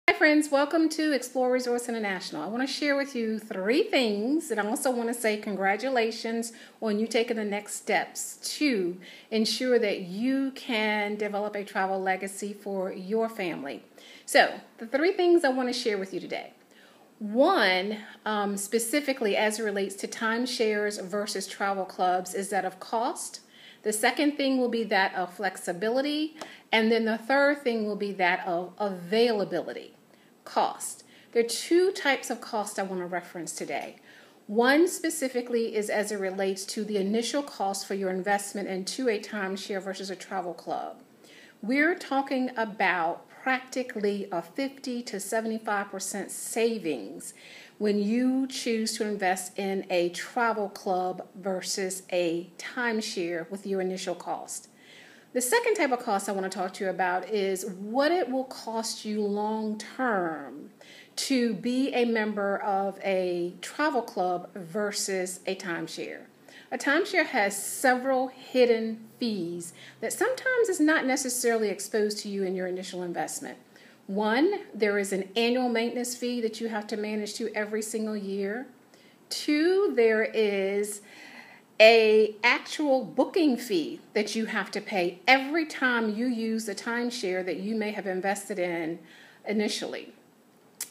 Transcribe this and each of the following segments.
Hi friends, welcome to Explore Resorts International. I want to share with you 3 things, and I also want to say congratulations on you taking the next steps to ensure that you can develop a travel legacy for your family. So, the 3 things I want to share with you today. One, specifically as it relates to timeshares versus travel clubs, is that of cost. The second thing will be that of flexibility. And then the third thing will be that of availability. Cost. There are 2 types of cost I want to reference today. One specifically is as it relates to the initial cost for your investment into a timeshare versus a travel club. We're talking about practically a 50 to 75% savings when you choose to invest in a travel club versus a timeshare with your initial cost. The second type of cost I want to talk to you about is what it will cost you long term to be a member of a travel club versus a timeshare. A timeshare has several hidden fees that sometimes is not necessarily exposed to you in your initial investment. One, there is an annual maintenance fee that you have to manage to every single year. 2, there is an actual booking fee that you have to pay every time you use the timeshare that you may have invested in initially.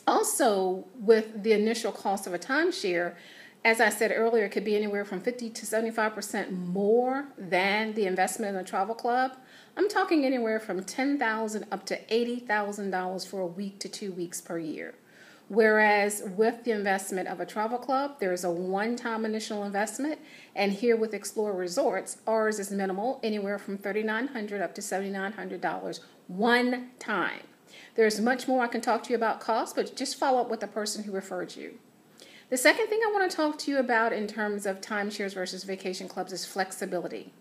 Also, with the initial cost of a timeshare, as I said earlier, it could be anywhere from 50 to 75% more than the investment in a travel club. I'm talking anywhere from $10,000 up to $80,000 for a week to 2 weeks per year. Whereas with the investment of a travel club, there is a one-time initial investment, and here with Explore Resorts, ours is minimal, anywhere from $3,900 up to $7,900 one time. There's much more I can talk to you about cost, but just follow up with the person who referred you. The second thing I want to talk to you about in terms of timeshares versus vacation clubs is flexibility.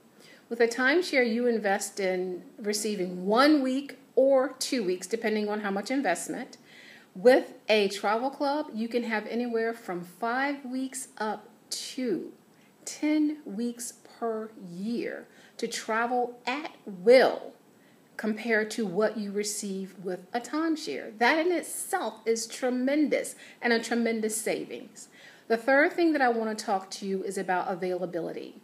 With a timeshare, you invest in receiving 1 week or 2 weeks, depending on how much investment. With a travel club, you can have anywhere from 5 weeks up to 10 weeks per year to travel at will compared to what you receive with a timeshare. That in itself is tremendous and a tremendous savings. The third thing that I want to talk to you is about availability.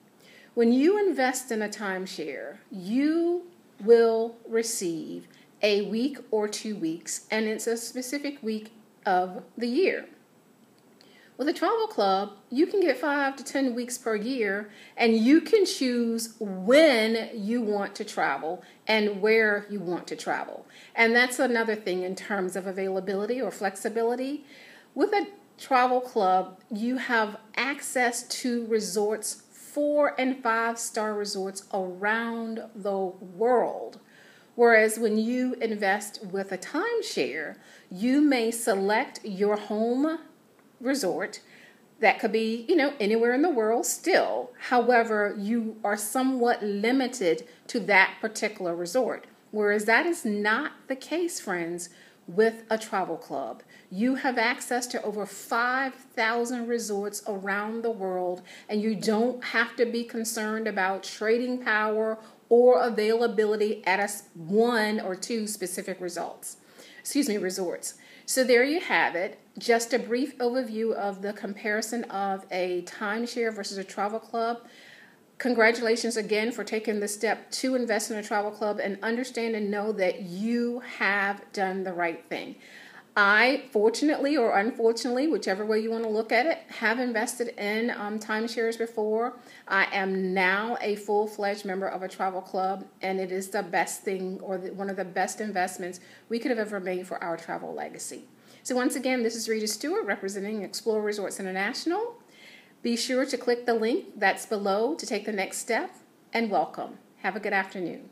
When you invest in a timeshare, you will receive a week or 2 weeks, and it's a specific week of the year. With a travel club, you can get 5 to 10 weeks per year, and you can choose when you want to travel and where you want to travel. And that's another thing in terms of availability or flexibility. With a travel club, you have access to resorts, 4- and 5-star resorts around the world. Whereas when you invest with a timeshare, you may select your home resort. That could be, anywhere in the world still. However, you are somewhat limited to that particular resort. Whereas that is not the case, friends, with a travel club. You have access to over 5,000 resorts around the world, and you don't have to be concerned about trading power or availability at 1 or 2 specific resorts. So there you have it. Just a brief overview of the comparison of a timeshare versus a travel club. Congratulations again for taking the step to invest in a travel club, and understand and know that you have done the right thing. I, fortunately or unfortunately, whichever way you want to look at it, have invested in timeshares before. I am now a full-fledged member of a travel club, and it is the best thing, or one of the best investments we could have ever made for our travel legacy. So once again, this is Rita Stewart representing Explore Resorts International. Be sure to click the link that's below to take the next step, and welcome. Have a good afternoon.